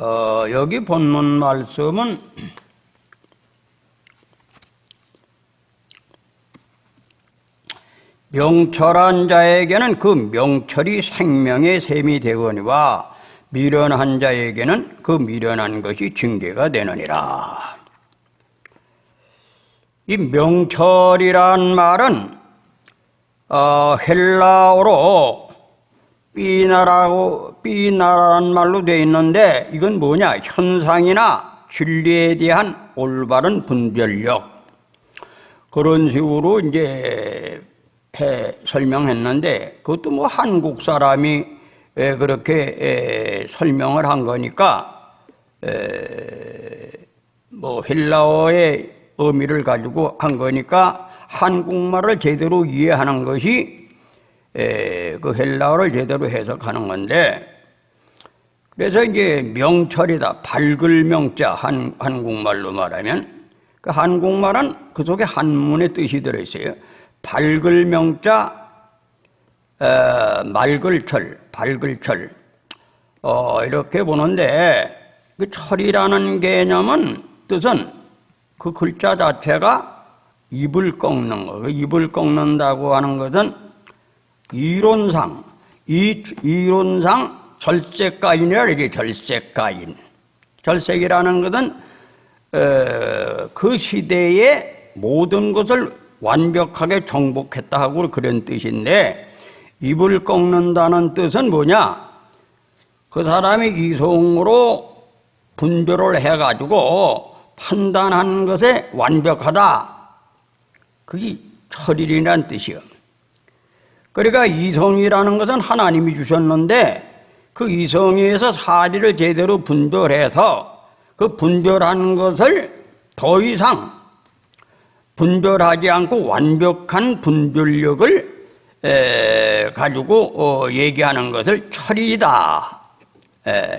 여기 본문 말씀은 명철한 자에게는 그 명철이 생명의 셈이 되거니와 미련한 자에게는 그 미련한 것이 징계가 되느니라. 이 명철이란 말은 헬라어로 삐나라는 말로 되어 있는데 이건 뭐냐? 현상이나 진리에 대한 올바른 분별력, 그런 식으로 이제 설명했는데, 그것도 뭐 한국 사람이 그렇게 설명을 한 거니까 뭐 헬라어의 의미를 가지고 한 거니까 한국말을 제대로 이해하는 것이 그 헬라어를 제대로 해석하는 건데, 그래서 이제 명철이다, 밝을 명자, 한국말로 말하면 그 한국말은 그 속에 한문의 뜻이 들어있어요. 밝을 명자, 맑을 철, 밝을 철, 이렇게 보는데, 그 철이라는 개념은 뜻은 그 글자 자체가 입을 꺾는 거. 그 입을 꺾는다고 하는 것은 이론상 절색가인이라 이게 절색가인. 절색이라는 것은 그 시대의 모든 것을 완벽하게 정복했다 하고 그런 뜻인데, 입을 꺾는다는 뜻은 뭐냐? 그 사람이 이성으로 분별을 해가지고 판단한 것에 완벽하다. 그게 철이라는 뜻이요. 그러니까 이성이라는 것은 하나님이 주셨는데 그 이성에서 사리를 제대로 분별해서 그 분별한 것을 더 이상 분별하지 않고 완벽한 분별력을 가지고 얘기하는 것을 철이다,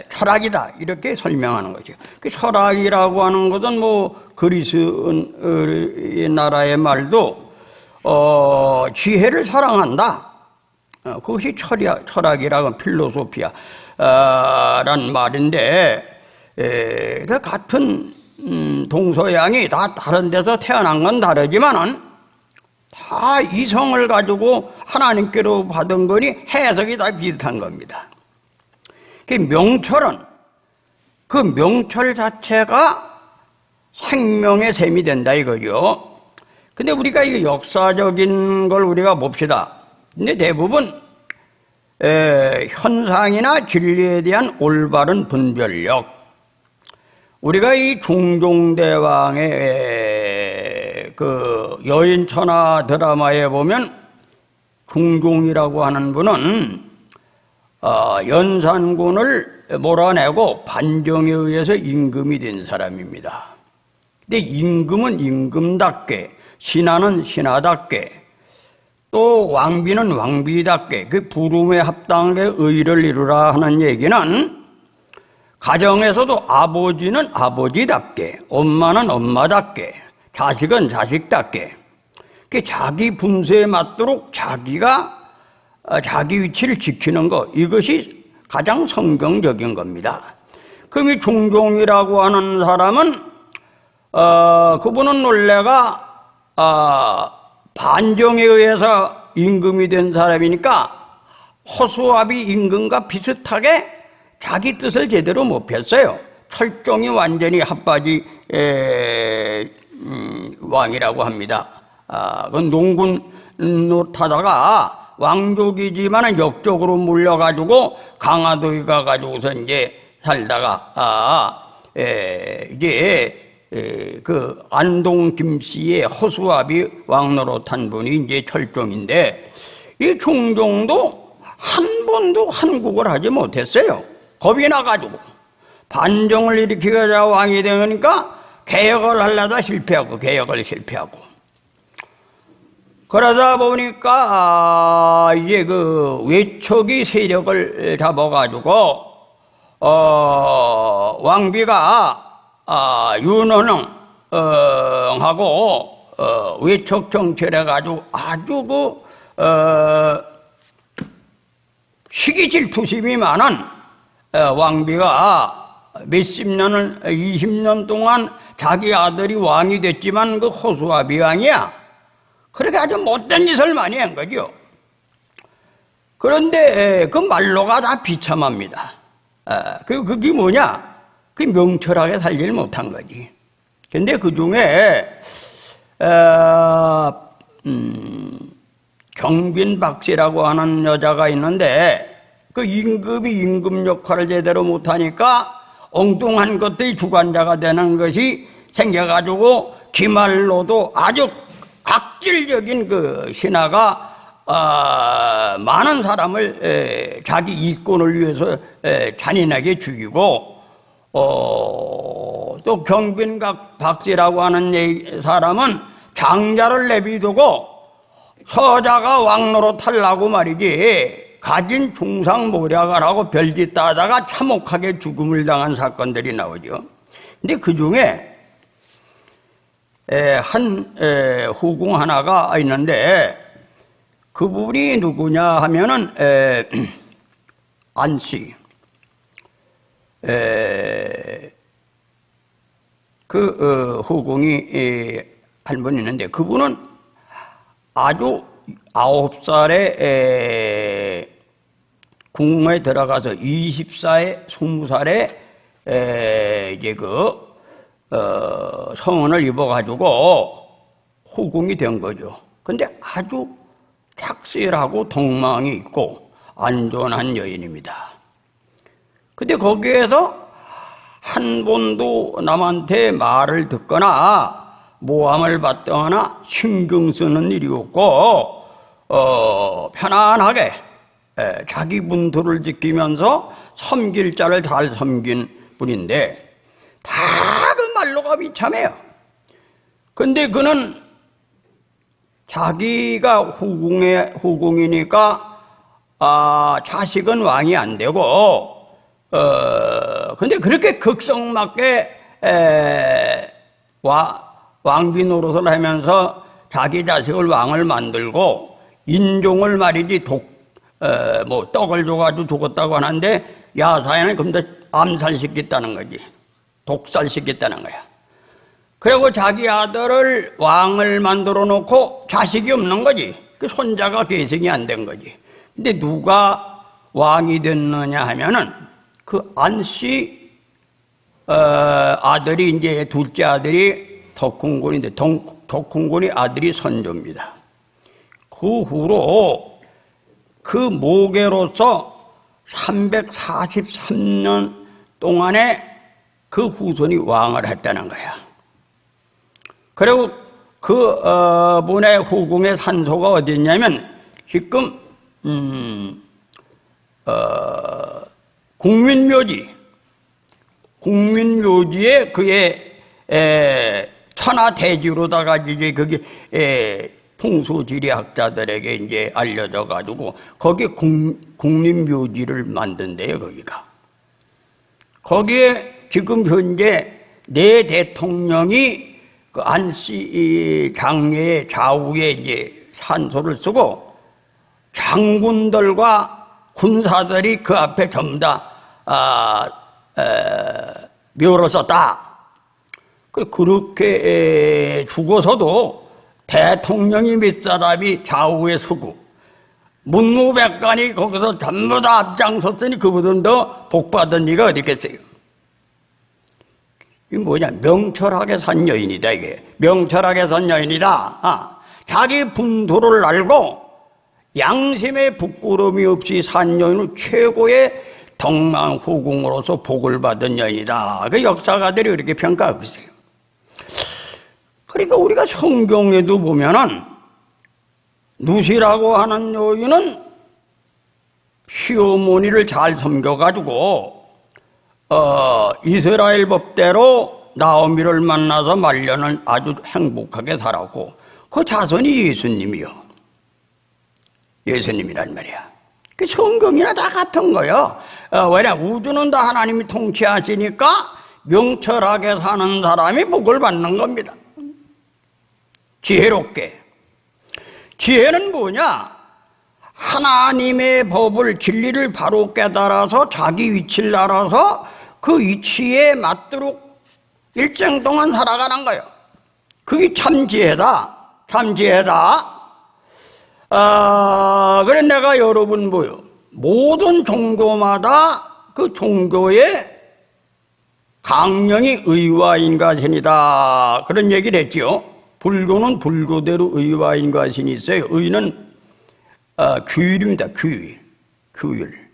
철학이다, 이렇게 설명하는 거죠. 그 철학이라고 하는 것은 뭐 그리스 나라의 말도 지혜를 사랑한다, 그것이 철학이라고 필로소피아 란 말인데, 같은 동서양이 다 다른 데서 태어난 건 다르지만은 다 이성을 가지고 하나님께로 받은 거니 해석이 다 비슷한 겁니다. 그 명철은 그 명철 자체가 생명의 셈이 된다 이거죠. 근데 우리가 이 역사적인 걸 우리가 봅시다. 근데 대부분 현상이나 진리에 대한 올바른 분별력, 우리가 이 중종대왕의 그 여인천하 드라마에 보면 중종이라고 하는 분은 연산군을 몰아내고 반정에 의해서 임금이 된 사람입니다. 근데 임금은 임금답게, 신하는 신하답게, 또 왕비는 왕비답게 그 부름에 합당하게 의를 이루라 하는 얘기는, 가정에서도 아버지는 아버지답게, 엄마는 엄마답게, 자식은 자식답게, 자기 분수에 맞도록 자기가 자기 위치를 지키는 것, 이것이 가장 성경적인 겁니다. 그럼 이 중종이라고 하는 사람은 그분은 원래가 반정에 의해서 임금이 된 사람이니까 허수아비 임금과 비슷하게 자기 뜻을 제대로 못 폈어요. 철종이 완전히 핫바지 왕이라고 합니다. 그건 농군 노타다가 왕족이지만 역적으로 물려가지고 강화도에 가가지고서 이제 살다가 그 안동 김씨의 허수아비 왕 노릇한 분이 이제 철종인데, 이 중종도 한 번도 한국을 하지 못했어요. 겁이 나가지고 반정을 일으키고자 왕이 되니까 개혁을 하려다 실패하고 그러다 보니까 이제 그 외척이 세력을 잡아가지고 왕비가 윤원흥하고 외척 정치를 해가지고 아주 시기 질투심이 많은 왕비가 몇십 년을 20년 동안 자기 아들이 왕이 됐지만 그 호수아비 왕이야. 그렇게 아주 못된 짓을 많이 한 거죠. 그런데 그 말로가 다 비참합니다. 그게 뭐냐? 그게 명철하게 살질 못한 거지. 근데 그 중에 경빈박씨라고 하는 여자가 있는데 그 임금이 임금 역할을 제대로 못하니까 엉뚱한 것들이 주관자가 되는 것이 생겨가지고 기말로도 아주 악질적인 그 신하가 많은 사람을 자기 이권을 위해서 잔인하게 죽이고 또 경빈박씨라고 하는 사람은 장자를 내비두고 서자가 왕노릇하려고 말이지 가진 중상모략을 하고 별짓 따다가 참혹하게 죽음을 당한 사건들이 나오죠. 근데 그 중에 한 후궁 하나가 있는데 그분이 누구냐 하면은 안씨 그 후궁이 한 분 있는데 그분은 아주 9살에 궁에 들어가서 20살에 20살에 이제 성은을 입어가지고 후궁이 된 거죠. 근데 아주 착실하고 덕망이 있고 안전한 여인입니다. 근데 거기에서 한 번도 남한테 말을 듣거나 모함을 받거나 신경 쓰는 일이 없고 편안하게 자기 분토를 지키면서 섬길 자를 잘 섬긴 분인데 다 그 말로가 비참해요. 근데 그는 자기가 후궁이니까 자식은 왕이 안 되고 근데 그렇게 극성맞게 왕비 노릇을 하면서 자기 자식을 왕을 만들고 인종을 말이지 떡을 줘가지고 죽었다고 하는데 야사에는 그럼 더 암살시켰다는 거지. 독살시켰다는 거야. 그리고 자기 아들을 왕을 만들어 놓고 자식이 없는 거지. 그 손자가 계승이 안 된 거지. 근데 누가 왕이 됐느냐 하면은 그 안씨 아들이 이제 둘째 아들이 덕훈군인데 덕훈군이 아들이 선조입니다. 그 후로 그 모계로서 343년 동안에 그 후손이 왕을 했다는 거야. 그리고 그 분의 후궁의 산소가 어디 있냐면 지금 국민묘지에 그의 천하대지로다가 이제 그게 풍수지리학자들에게 이제 알려져 가지고 거기 국립묘지를 만든대요. 거기에 지금 현재 네 대통령이 그 안씨 장례의 좌우에 이제 산소를 쓰고 장군들과 군사들이 그 앞에 전부 다 묘를 썼다. 그렇게 죽어서도 대통령이 몇 사람이 좌우에 서고 문무백관이 거기서 전부 다 앞장섰으니 그보다 더 복받은 이가 어디 있겠어요? 이게 뭐냐? 명철하게 산 여인이다. 이게 명철하게 산 여인이다. 자기 분토를 알고 양심의 부끄러움이 없이 산 여인은 최고의 덕망 후궁으로서 복을 받은 여인이다. 그 역사가들이 그렇게 평가하고 있어요. 그러니까 우리가 성경에도 보면은 누시라고 하는 여인은 시어머니를 잘 섬겨가지고 이스라엘 법대로 나오미를 만나서 말년을 아주 행복하게 살았고 그 자손이 예수님이란 말이야. 그 성경이나 다 같은 거예요. 왜냐 우주는 다 하나님이 통치하시니까 명철하게 사는 사람이 복을 받는 겁니다. 지혜롭게. 지혜는 뭐냐? 하나님의 법을 진리를 바로 깨달아서 자기 위치를 알아서 그 이치에 맞도록 일정 동안 살아가는 거예요. 그게 참 지혜다. 참 지혜다. 그래 내가 여러분 뭐요? 모든 종교마다 그 종교의 강령이 의와 인과신이다. 그런 얘기를 했지요. 불교는 불교대로 의와 인과신이 있어요. 의는 규율입니다. 규율.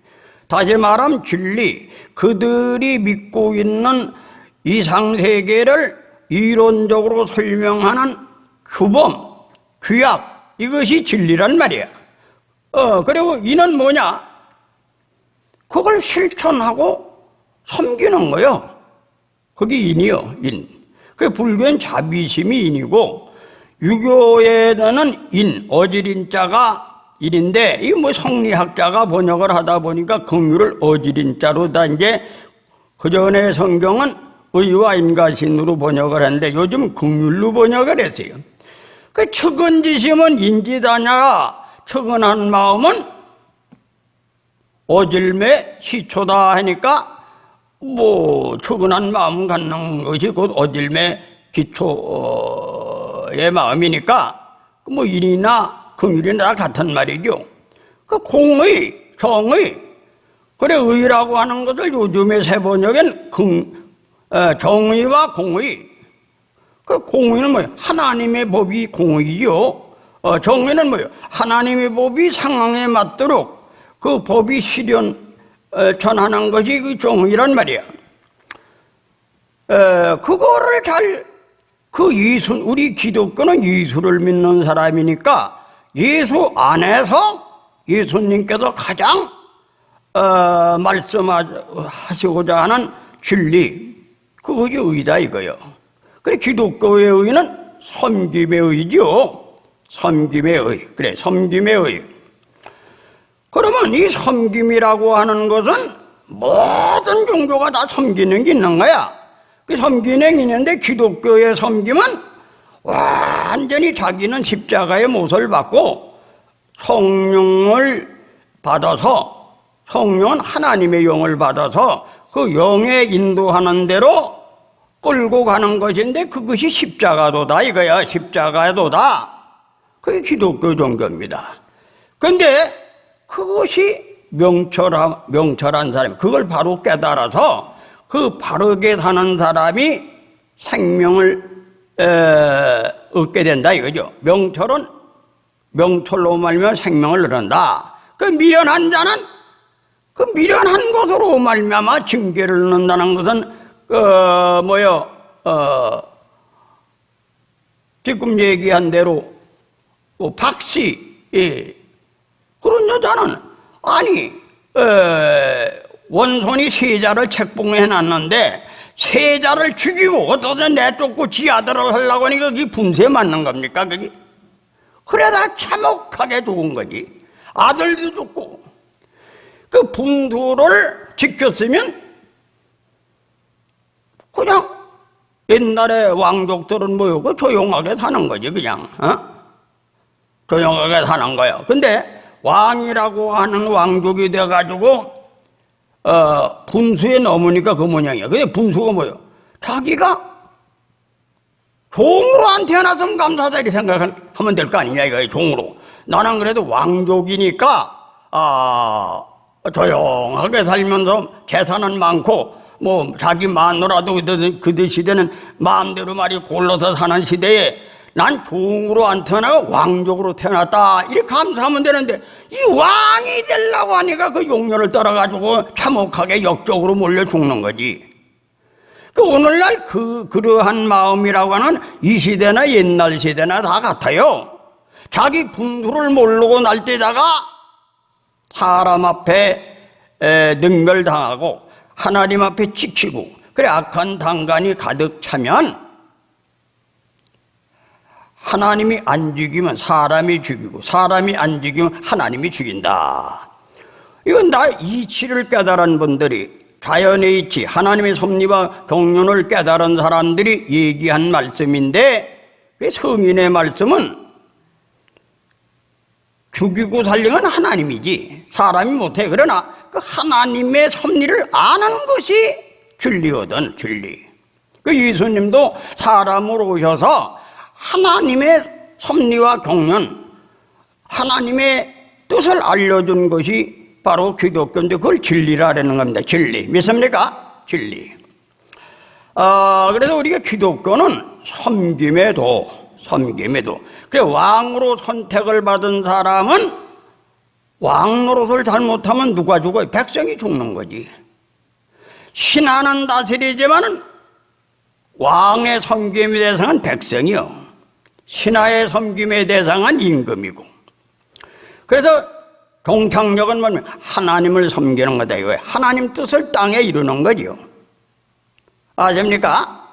다시 말하면 진리. 그들이 믿고 있는 이상세계를 이론적으로 설명하는 규범, 규약, 이것이 진리란 말이야. 그리고 인은 뭐냐? 그걸 실천하고 섬기는 거요. 그게 인이요, 인. 그 불교엔 자비심이 인이고, 유교에는 인, 어지린자가 인인데, 이 뭐 성리학자가 번역을 하다 보니까 긍휼을 어지린자로 다 이제 그 전에 성경은 의와 인과신으로 번역을 했는데 요즘 긍휼로 번역을 했어요. 그 측은지심은 인지다냐, 측은한 마음은 어질매 시초다 하니까 뭐 측은한 마음 갖는 것이 곧 어질매 기초의 마음이니까 뭐 인이나 긍휼이나 같은 말이죠. 그 공의, 정의, 그래 의라고 하는 것을 요즘의 새 번역엔 정의와 공의. 그 공의는 뭐예요? 하나님의 법이 공의요. 정의는 뭐예요? 하나님의 법이 상황에 맞도록 그 법이 실현하는 것이 그 정의란 말이야. 그거를 우리 기독교는 예수를 믿는 사람이니까 예수 안에서 예수님께서 가장 말씀하시고자 하는 진리, 그것이 의다 이거요. 그래 기독교의 의는 섬김의 의죠. 섬김의 의. 그래 섬김의 의. 그러면 이 섬김이라고 하는 것은 모든 종교가 다 섬기는 게 있는 거야. 그 섬기는 게 있는데 기독교의 섬김은 완전히 자기는 십자가의 못을 받고 성령을 받아서, 성령은 하나님의 영을 받아서 그 영의 인도하는 대로 끌고 가는 것인데 그것이 십자가도다 이거야. 십자가도다. 그게 기독교 종교입니다. 그런데 그것이 명철한 사람, 그걸 바로 깨달아서 그 바르게 사는 사람이 생명을 얻게 된다 이거죠. 명철로 말미암아 생명을 얻는다. 그 미련한 자는 그 미련한 것으로 말미암아 징계를 얻는다는 것은 지금 얘기한 대로 박씨, 그런 여자는 아니 원손이 세자를 책봉해 놨는데 세자를 죽이고 어쩌다 내쫓고 지 아들을 하려고 하니 그게 분수에 맞는 겁니까? 그게 그래다 참혹하게 죽은 거지. 아들도 죽고 그 분수를 지켰으면 그냥 옛날에 왕족들은 뭐였고 조용하게 사는 거지 그냥. 조용하게 사는 거예요. 근데 왕이라고 하는 왕족이 돼가지고 분수에 넘으니까 그 모양이야. 근데 분수가 뭐예요? 자기가 종으로 안 태어났으면 감사하다 이렇게 생각하면 될 거 아니냐 이거예요. 종으로. 나는 그래도 왕족이니까 조용하게 살면서 재산은 많고 뭐 자기 마누라도 그들 시대는 마음대로 말이 골라서 사는 시대에 난 종으로 안 태어나고 왕족으로 태어났다 이렇게 감사하면 되는데 이 왕이 되려고 하니까 그 용녀를 따라가지고 참혹하게 역적으로 몰려 죽는 거지. 그 오늘날 그러한 마음이라고 하는 이 시대나 옛날 시대나 다 같아요. 자기 분수를 모르고 날뛰다가 사람 앞에 능멸당하고 하나님 앞에 지키고 그래 악한 당간이 가득 차면 하나님이 안 죽이면 사람이 죽이고 사람이 안 죽이면 하나님이 죽인다. 이건 다 이치를 깨달은 분들이, 자연의 이치, 하나님의 섭리와 경륜을 깨달은 사람들이 얘기한 말씀인데 성인의 말씀은 죽이고 살리는 하나님이지 사람이 못해. 그러나 그 하나님의 섭리를 아는 것이 진리거든, 진리. 그 예수님도 사람으로 오셔서 하나님의 섭리와 경륜, 하나님의 뜻을 알려준 것이 바로 기독교인데 그걸 진리라는 겁니다. 진리. 믿습니까? 진리. 그래서 우리가 기독교는 섬김의 도, 섬김의 도. 그래, 왕으로 선택을 받은 사람은 왕 노릇을 잘못하면 누가 죽어요? 백성이 죽는 거지. 신하는 다스리지만은 왕의 섬김의 대상은 백성이요. 신하의 섬김의 대상은 임금이고. 그래서 동창력은 뭐냐면 하나님을 섬기는 거다 이거예요. 하나님 뜻을 땅에 이루는 거죠. 아십니까?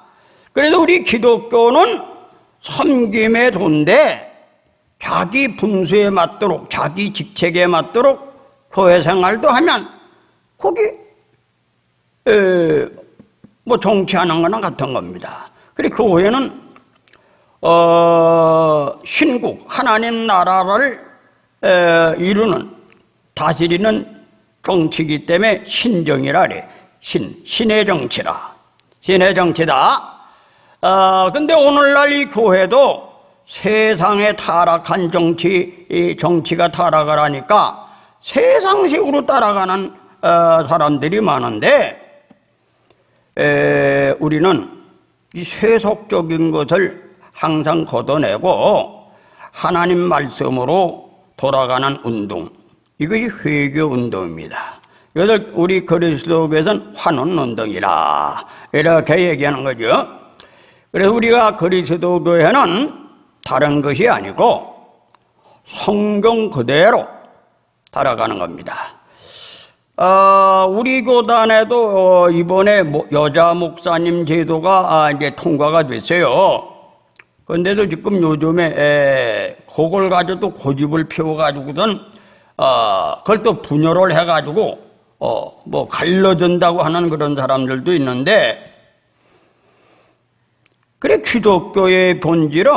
그래서 우리 기독교는 섬김의 도인데 자기 분수에 맞도록 자기 직책에 맞도록 교회 생활도 하면 거기 뭐 정치하는 거나 같은 겁니다. 그리고 교회는 신국 하나님 나라를 이루는 다스리는 정치이기 때문에 신정이라 그래. 신의 정치라. 신의 정치다. 근데 오늘날 이 교회도 세상에 타락한 정치가 타락을 하니까 세상식으로 따라가는 사람들이 많은데 우리는 이 세속적인 것을 항상 걷어내고 하나님 말씀으로 돌아가는 운동, 이것이 회개 운동입니다. 이것을 우리 그리스도교에서는 환원 운동이라 이렇게 얘기하는 거죠. 그래서 우리가 그리스도교회는 다른 것이 아니고 성경 그대로 따라가는 겁니다. 우리 교단에도 이번에 여자 목사님 제도가 이제 통과가 됐어요. 그런데도 지금 요즘에 그걸 가지고 또 고집을 피워가지고든 그걸 또 분열을 해가지고 뭐 갈라진다고 하는 그런 사람들도 있는데, 그래 기독교의 본질은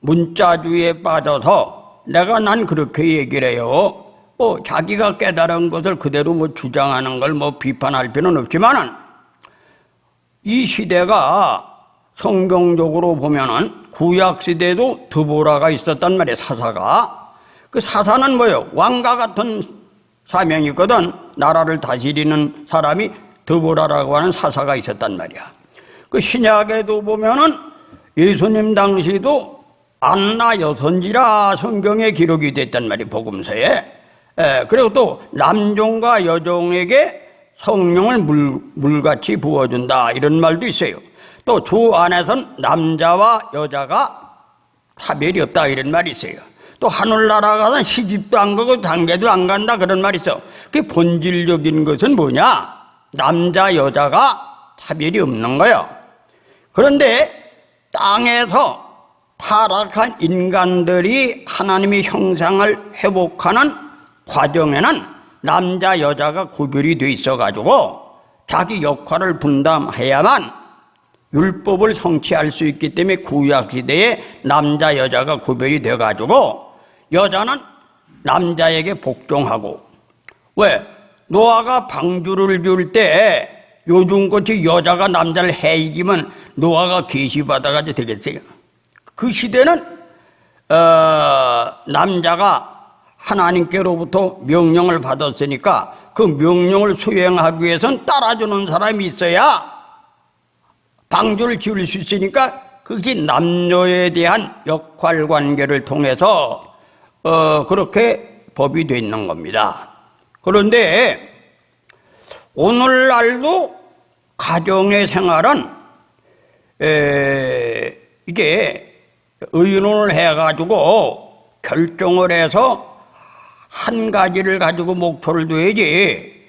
문자주의에 빠져서 난 그렇게 얘기를 해요. 자기가 깨달은 것을 그대로 뭐 주장하는 걸 뭐 비판할 필요는 없지만은 이 시대가 성경적으로 보면은 구약 시대에도 드보라가 있었단 말이에요. 사사가. 그 사사는 뭐예요? 왕과 같은 사명이 있거든. 나라를 다스리는 사람이 드보라라고 하는 사사가 있었단 말이야. 그 신약에도 보면은 예수님 당시도 안나 여선지라 성경에 기록이 됐단 말이에요. 복음서에. 그리고 또 남종과 여종에게 성령을 물같이 부어준다 이런 말도 있어요. 또 주 안에서는 남자와 여자가 차별이 없다 이런 말이 있어요. 또 하늘나라 가서는 시집도 안 가고 장계도 안 간다 그런 말이 있어. 그 본질적인 것은 뭐냐? 남자 여자가 차별이 없는 거예요. 그런데 땅에서 타락한 인간들이 하나님의 형상을 회복하는 과정에는 남자 여자가 구별이 돼 있어가지고 자기 역할을 분담해야만 율법을 성취할 수 있기 때문에 구약시대에 남자 여자가 구별이 돼가지고 여자는 남자에게 복종하고, 왜? 노아가 방주를 줄 때 요즘같이 여자가 남자를 해이기면 노아가 계시받아가지고 되겠어요? 그 시대는 남자가 하나님께로부터 명령을 받았으니까 그 명령을 수행하기 위해서는 따라주는 사람이 있어야 방주를 지을 수 있으니까 그것이 남녀에 대한 역할관계를 통해서 그렇게 법이 돼 있는 겁니다. 그런데 오늘날도 가정의 생활은 이게 의논을 해가지고 결정을 해서 한 가지를 가지고 목표를 둬야지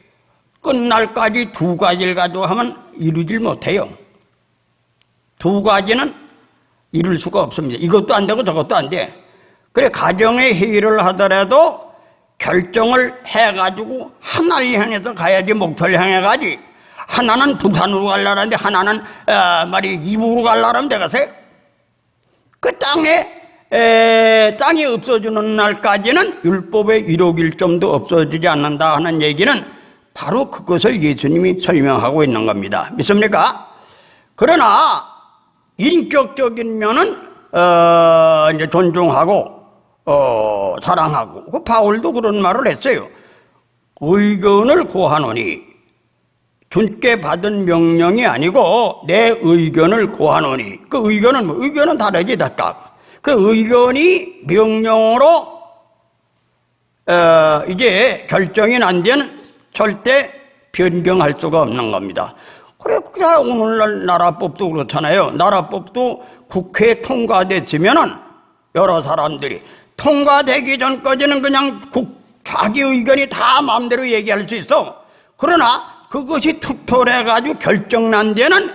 끝날까지 두 가지를 가지고 하면 이루질 못해요. 두 가지는 이룰 수가 없습니다. 이것도 안 되고 저것도 안 돼. 그래 가정의 회의를 하더라도 결정을 해가지고 하나를 향해서 가야지, 목표를 향해 가지. 하나는 부산으로 가려는데 하나는 이북으로 가려면 되겠어요? 그 땅이 없어지는 날까지는 율법의 1호 1점도 없어지지 않는다 하는 얘기는 바로 그것을 예수님이 설명하고 있는 겁니다. 믿습니까? 그러나 인격적인 면은 이제 존중하고 사랑하고, 그 바울도 그런 말을 했어요. 의견을 구하노니, 주께 받은 명령이 아니고 내 의견을 구하노니. 그 의견은 뭐? 의견은 다르지, 각각. 그 의견이 명령으로 이제 결정이 난 데는 절대 변경할 수가 없는 겁니다. 그래, 오늘날 나라법도 그렇잖아요. 나라법도 국회에 통과됐으면은 여러 사람들이 통과되기 전까지는 그냥 자기 의견이 다 마음대로 얘기할 수 있어. 그러나 그것이 투표를 해가지고 결정난 데는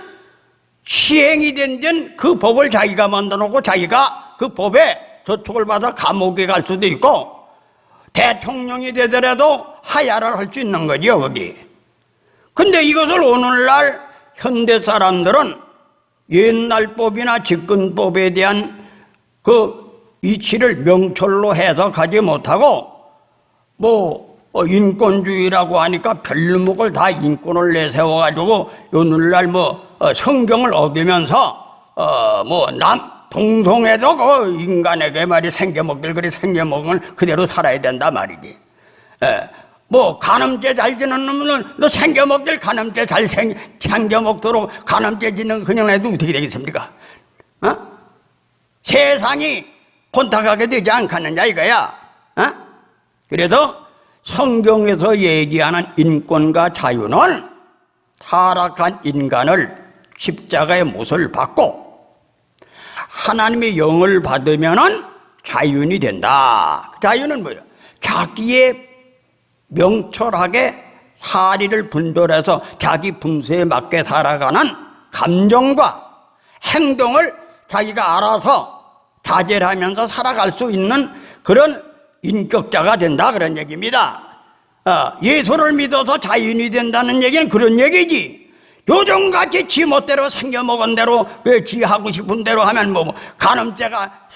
시행이 된 데는 그 법을 자기가 만들어 놓고 자기가 그 법에 저촉을 받아 감옥에 갈 수도 있고, 대통령이 되더라도 하야를 할 수 있는 거죠, 거기. 근데 이것을 오늘날 현대 사람들은 옛날 법이나 집권법에 대한 그 이치를 명철로 해석하지 못하고, 인권주의라고 하니까 별목을 다 인권을 내세워가지고 오늘날 성경을 어기면서 동성애도 그 인간에게 말이 생겨먹길 그리 생겨먹은 그대로 살아야 된다 말이지. 간음죄 잘 지는 놈은 너 생겨먹길 간음죄 잘 생겨먹도록 간음죄 지는 그냥 애도 어떻게 되겠습니까? 세상이 곤탁하게 되지 않겠느냐 이거야. 그래서 성경에서 얘기하는 인권과 자유는 타락한 인간을 십자가의 못을 받고 하나님의 영을 받으면은 자유인이 된다. 자유는 뭐예요? 자기의 명철하게 사리를 분별해서 자기 분수에 맞게 살아가는 감정과 행동을 자기가 알아서 자제를 하면서 살아갈 수 있는 그런 인격자가 된다, 그런 얘기입니다. 예수를 믿어서 자유인이 된다는 얘기는 그런 얘기지. 요즘같이 지 멋대로 생겨먹은 대로 지 하고 싶은 대로 하면 간음죄가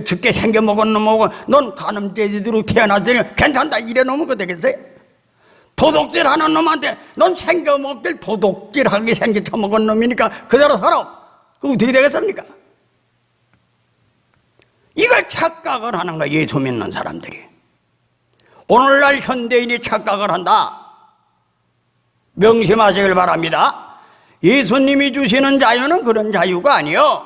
적게 생겨먹은 놈하고 넌 간음죄지대로 태어났으니 괜찮다 이래 놓으면 그 되겠어요? 도둑질 하는 놈한테 넌 생겨먹길 도둑질하게 생겨쳐먹은 놈이니까 그대로 살아. 그럼 어떻게 되겠습니까? 이걸 착각을 하는 거야, 예수 믿는 사람들이. 오늘날 현대인이 착각을 한다. 명심하시길 바랍니다. 예수님이 주시는 자유는 그런 자유가 아니요.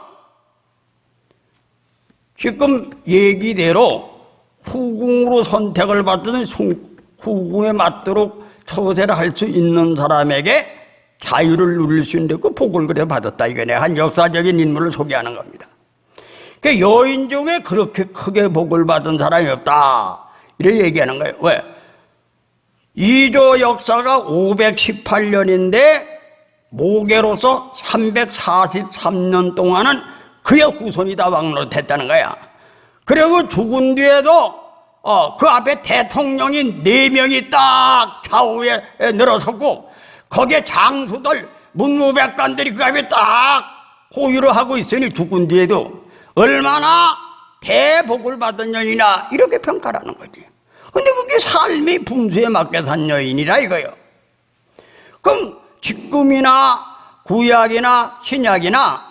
지금 얘기대로 후궁으로 선택을 받든 후궁에 맞도록 처세를 할 수 있는 사람에게 자유를 누릴 수 있는데 그 복을 그래 받았다. 이거네. 한 역사적인 인물을 소개하는 겁니다. 그 여인 중에 그렇게 크게 복을 받은 사람이 없다. 이렇게 얘기하는 거예요. 왜? 이조 역사가 518년인데 모계로서 343년 동안은 그의 후손이 다 왕으로 됐다는 거야. 그리고 죽은 뒤에도 그 앞에 대통령이 4명이 딱 좌우에 늘어섰고 거기에 장수들 문무백관들이 그 앞에 딱 호위를 하고 있으니 죽은 뒤에도 얼마나 대복을 받은 여인이나 이렇게 평가를 하는 거지. 근데 그게 삶이 분수에 맞게 산 여인이라 이거요. 그럼 지금이나 구약이나 신약이나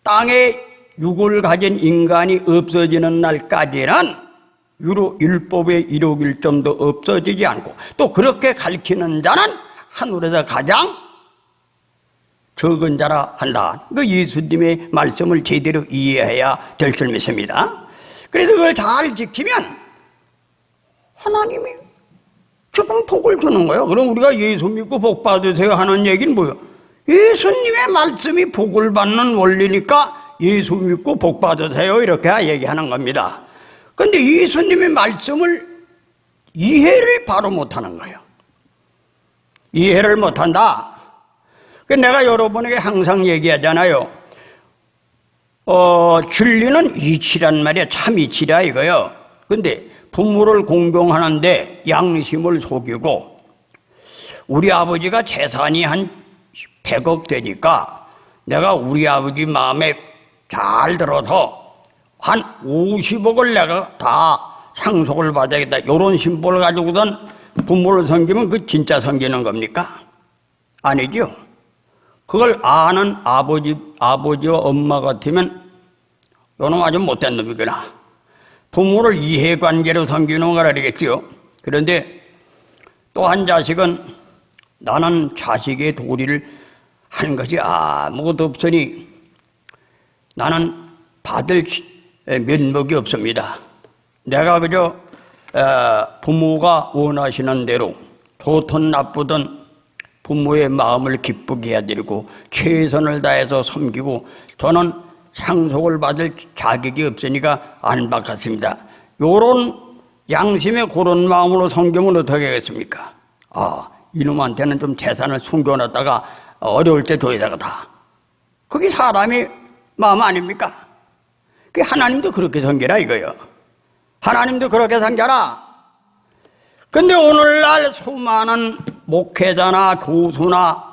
땅에 육을 가진 인간이 없어지는 날까지는 율법의 일옥일점도 없어지지 않고 또 그렇게 가르치는 자는 하늘에서 가장 적은 자라 한다. 그 예수님의 말씀을 제대로 이해해야 될 줄 믿습니다. 그래서 그걸 잘 지키면 하나님이 지금 복을 주는 거예요. 그럼 우리가 예수 믿고 복 받으세요 하는 얘기는 뭐예요? 예수님의 말씀이 복을 받는 원리니까 예수 믿고 복 받으세요 이렇게 얘기하는 겁니다. 그런데 예수님의 말씀을 이해를 바로 못하는 거예요. 이해를 못한다. 내가 여러분에게 항상 얘기하잖아요. 진리는 이치란 말이야. 참 이치라 이거요. 근데 부모를 공경하는데 양심을 속이고 우리 아버지가 재산이 한 100억 되니까 내가 우리 아버지 마음에 잘 들어서 한 50억을 내가 다 상속을 받아야겠다. 이런 심보를 가지고선 부모를 섬기면 그 진짜 섬기는 겁니까? 아니죠. 그걸 아는 아버지와 엄마 같으면 너는 아주 못된 놈이구나. 부모를 이해관계로 섬기는 걸 알겠지요. 그런데 또 한 자식은 나는 자식의 도리를 하는 것이 아무것도 없으니 나는 받을 면목이 없습니다. 내가 그저 부모가 원하시는 대로 좋든 나쁘든 부모의 마음을 기쁘게 해드리고 최선을 다해서 섬기고 저는 상속을 받을 자격이 없으니까 안 받겠습니다. 요런 양심의 그런 마음으로 섬기면 어떻게 하겠습니까? 이놈한테는 좀 재산을 숨겨놨다가 어려울 때 줘야 되겠다. 그게 사람의 마음 아닙니까? 그 하나님도 그렇게 섬기라 이거요. 하나님도 그렇게 섬겨라. 근데 오늘날 수많은 목회자나 교수나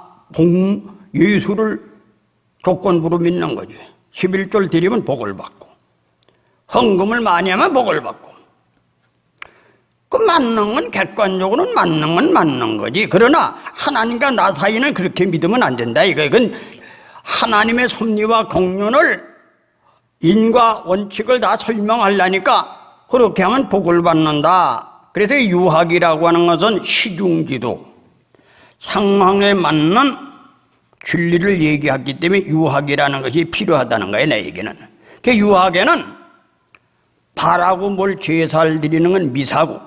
예수를 조건부로 믿는 거지. 11절 드리면 복을 받고 헌금을 많이 하면 복을 받고 그 맞는 건 객관적으로는 맞는 건 맞는 거지. 그러나 하나님과 나 사이는 그렇게 믿으면 안 된다 이건 하나님의 섭리와 공륜을 인과 원칙을 다 설명하려니까 그렇게 하면 복을 받는다. 그래서 유학이라고 하는 것은 시중지도 상황에 맞는 진리를 얘기하기 때문에 유학이라는 것이 필요하다는 거예요. 내 얘기는. 그 유학에는 바라고 뭘 제사를 드리는 건 미사고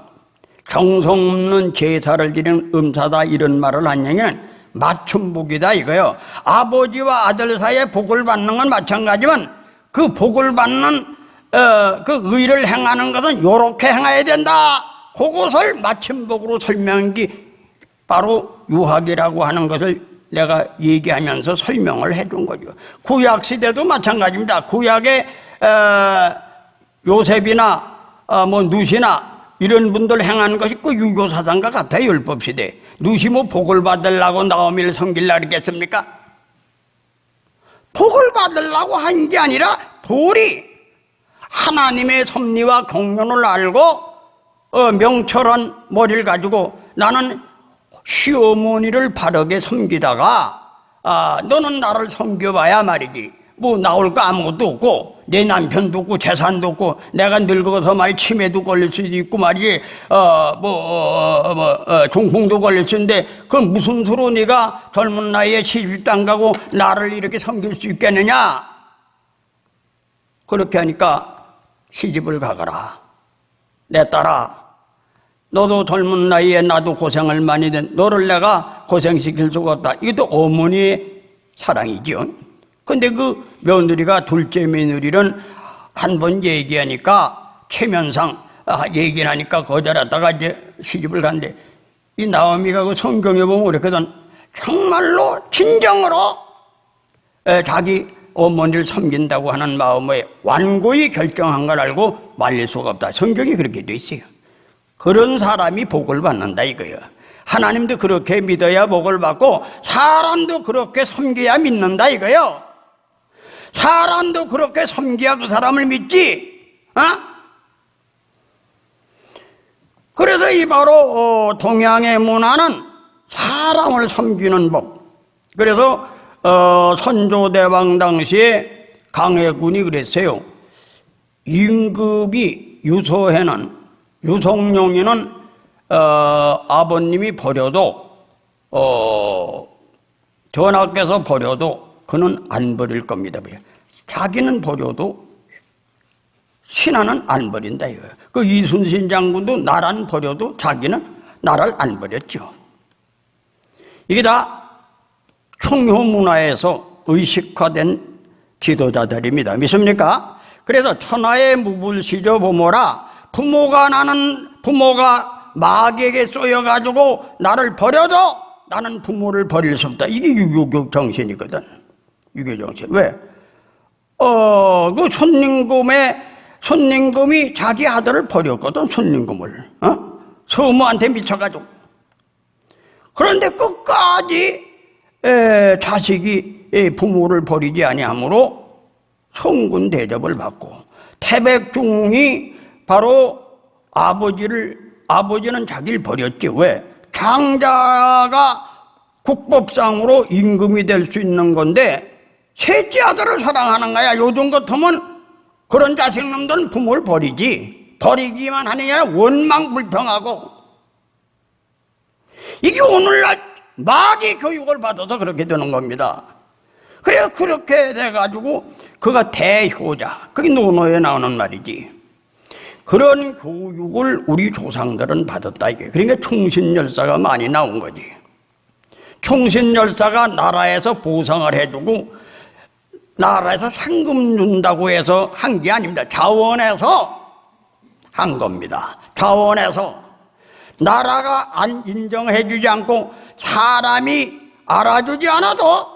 정성 없는 제사를 드리는 음사다 이런 말을 한 얘기는 맞춤복이다 이거요. 아버지와 아들 사이에 복을 받는 건 마찬가지지만 그 복을 받는 그 의를 행하는 것은 요렇게 행해야 된다. 그것을 맞춤복으로 설명한 게 바로 유학이라고 하는 것을 내가 얘기하면서 설명을 해준 거죠. 구약 시대도 마찬가지입니다. 구약에 요셉이나 누시나 이런 분들 행하는 것이 그 유교 사상과 같아요. 율법 시대. 누시 뭐 복을 받으려고 나오미를 섬기려고 그랬겠습니까? 복을 받으려고 한 게 아니라 도리 하나님의 섭리와 공륜을 알고 명철한 머리를 가지고 나는 시어머니를 바르게 섬기다가 너는 나를 섬겨봐야 말이지 뭐 나올 거 아무것도 없고 내 남편도 없고 재산도 없고 내가 늙어서 말 치매도 걸릴 수도 있고 말이지 중풍도 걸릴 수 있는데 그건 무슨 수로 네가 젊은 나이에 시집도 안 가고 나를 이렇게 섬길 수 있겠느냐. 그렇게 하니까 시집을 가거라. 내 딸아 너도 젊은 나이에 나도 고생을 많이 된 너를 내가 고생시킬 수가 없다. 이것도 어머니의 사랑이죠. 근데 그 며느리가 둘째 며느리는 한 번 얘기하니까 체면상 얘기를 하니까 거절하다가 이제 시집을 간대. 이 나오미가 그 성경에 보면 그랬거든. 정말로 진정으로 자기 어머니를 섬긴다고 하는 마음에 완고히 결정한 걸 알고 말릴 수가 없다. 성경이 그렇게 돼 있어요. 그런 사람이 복을 받는다 이거예요. 하나님도 그렇게 믿어야 복을 받고 사람도 그렇게 섬겨야 믿는다 이거예요. 사람도 그렇게 섬겨야 그 사람을 믿지. 그래서 이 바로 동양의 문화는 사람을 섬기는 법. 그래서 선조대왕 당시에 강해군이 그랬어요. 임금이 유성룡이는 아버님이 버려도 전하께서 버려도 그는 안 버릴 겁니다. 자기는 버려도 신하는 안 버린다 이거예요. 그 이순신 장군도 나라는 버려도 자기는 나라를 안 버렸죠. 이게 다 총효 문화에서 의식화된 지도자들입니다. 믿습니까? 그래서 천하의 무불시저 보모라. 부모가 마귀에게 쏘여가지고 나를 버려도 나는 부모를 버릴 수 없다. 이게 유교 정신이거든. 유교 정신. 왜? 그 손님금이 자기 아들을 버렸거든. 손님금을. 서무한테 미쳐가지고. 그런데 끝까지 자식이 부모를 버리지 아니하므로 성군 대접을 받고 태백중이 바로 아버지는 자기를 버렸지. 왜? 장자가 국법상으로 임금이 될 수 있는 건데 셋째 아들을 사랑하는 거야. 요즘 같으면 그런 자식놈들은 부모를 버리지. 버리기만 하는 게 아니라 원망불평하고. 이게 오늘날 마귀 교육을 받아서 그렇게 되는 겁니다. 그래서 그렇게 돼가지고 그가 대효자, 그게 논어에 나오는 말이지. 그런 교육을 우리 조상들은 받았다 이게. 그러니까 충신열사가 많이 나온 거지. 충신열사가 나라에서 보상을 해주고 나라에서 상금 준다고 해서 한 게 아닙니다. 자원에서 한 겁니다. 자원에서. 나라가 안 인정해주지 않고 사람이 알아주지 않아도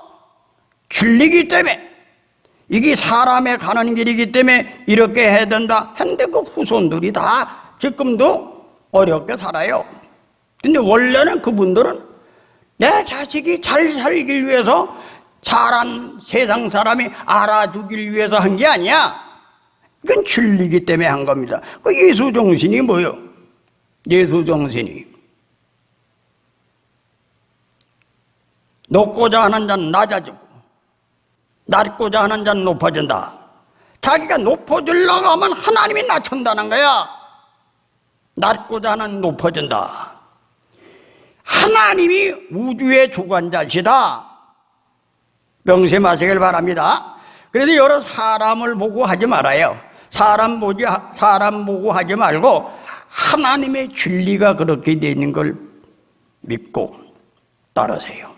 진리기 때문에, 이게 사람의 가는 길이기 때문에 이렇게 해야 된다 했는데 그 후손들이 다 지금도 어렵게 살아요. 근데 원래는 그분들은 내 자식이 잘 살길 위해서 세상 사람이 알아주길 위해서 한 게 아니야. 그건 진리기 때문에 한 겁니다. 그 예수 정신이 뭐요? 예수 정신이 높고자 하는 자는 낮아지고 낮고자 하는 자는 높아진다. 자기가 높아지려고 하면 하나님이 낮춘다는 거야. 낮고자 하는 높아진다. 하나님이 우주의 주관자시다. 명심하시길 바랍니다. 그래서 여러 사람을 보고 하지 말아요. 사람 보고 하지 말고 하나님의 진리가 그렇게 되는 걸 믿고 따르세요.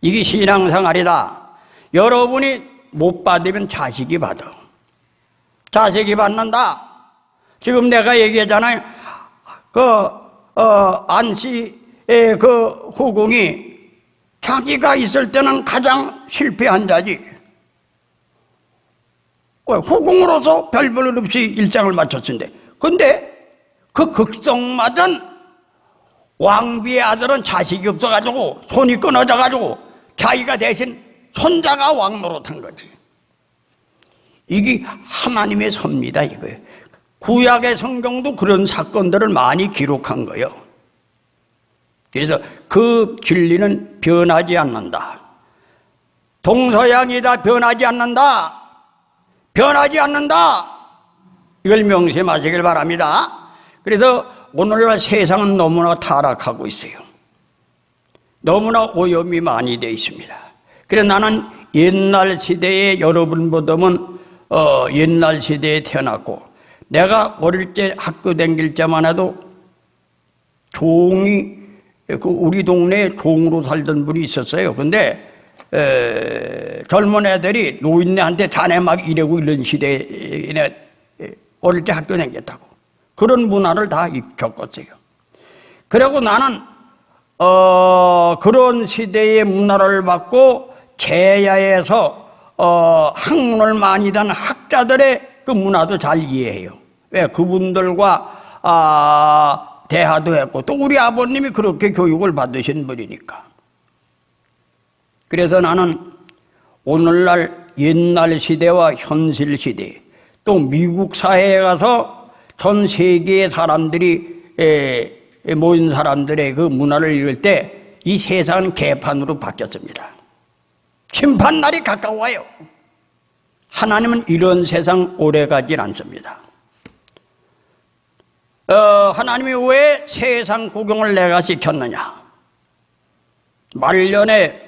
이게 신앙생활이다. 여러분이 못 받으면 자식이 받아. 자식이 받는다. 지금 내가 얘기하잖아요. 안씨의 그 후궁이 자기가 있을 때는 가장 실패한 자지. 후궁으로서 별별 없이 일상을 마쳤는데, 근데 그 극성맞은 왕비의 아들은 자식이 없어가지고 손이 끊어져가지고 자기가 대신 손자가 왕 노릇한 거지. 이게 하나님의 섭니다, 이거예요. 구약의 성경도 그런 사건들을 많이 기록한 거예요. 그래서 그 진리는 변하지 않는다. 동서양이 다 변하지 않는다. 변하지 않는다. 이걸 명심하시길 바랍니다. 그래서 오늘날 세상은 너무나 타락하고 있어요. 너무나 오염이 많이 되어 있습니다. 그래서 나는 옛날 시대에 여러분보다는 옛날 시대에 태어났고, 내가 어릴 때 학교 다닐 때만 해도 우리 동네에 종으로 살던 분이 있었어요. 근데 젊은 애들이 노인네한테 자네 막 이러고 이런 시대에 어릴 때 학교 다녔다고. 그런 문화를 다 겪었어요. 그리고 나는 그런 시대의 문화를 받고 제야에서 학문을 많이 단 학자들의 그 문화도 잘 이해해요. 왜? 그분들과 대화도 했고, 또 우리 아버님이 그렇게 교육을 받으신 분이니까. 그래서 나는 오늘날 옛날 시대와 현실 시대, 또 미국 사회에 가서 전 세계의 사람들이 모인 사람들의 그 문화를 읽을 때 이 세상은 개판으로 바뀌었습니다. 심판날이 가까워요. 하나님은 이런 세상 오래 가질 않습니다. 하나님이 왜 세상 구경을 내가 시켰느냐? 말년에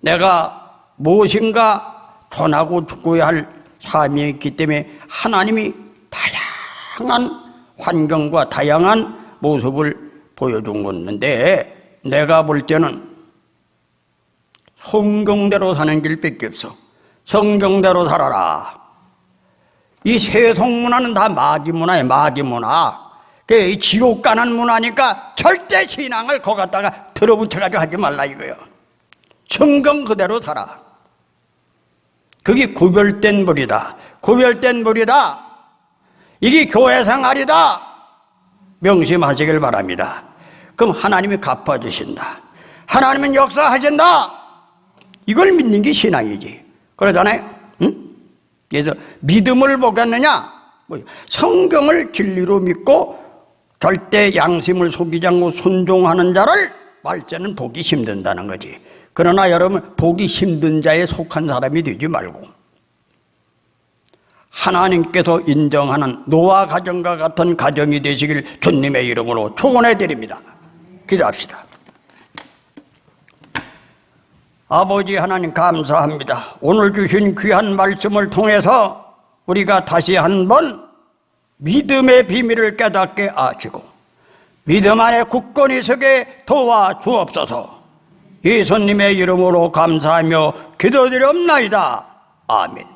내가 무엇인가 전하고 죽어야 할 삶이 있기 때문에 하나님이 다양한 환경과 다양한 모습을 보여준 건데, 내가 볼 때는 성경대로 사는 길밖에 없어. 성경대로 살아라. 이 세속 문화는 다 마귀 문화예요. 마귀 문화. 이 지옥 가는 문화니까 절대 신앙을 거 갖다가 들어붙여가지고 하지 말라 이거예요. 성경 그대로 살아. 그게 구별된 불이다. 구별된 불이다. 이게 교회 생활이다. 명심하시길 바랍니다. 그럼 하나님이 갚아주신다. 하나님은 역사하신다. 이걸 믿는 게 신앙이지. 그러잖아요. 응? 그래서 믿음을 보겠느냐? 성경을 진리로 믿고 절대 양심을 속이지 않고 순종하는 자를 말자는 보기 힘든다는 거지. 그러나 여러분, 보기 힘든 자에 속한 사람이 되지 말고 하나님께서 인정하는 노아 가정과 같은 가정이 되시길 주님의 이름으로 축원해 드립니다. 기도합시다. 아버지 하나님, 감사합니다. 오늘 주신 귀한 말씀을 통해서 우리가 다시 한번 믿음의 비밀을 깨닫게 하시고 믿음 안에 굳건히 서게 도와주옵소서. 예수님의 이름으로 감사하며 기도드리옵나이다. 아멘.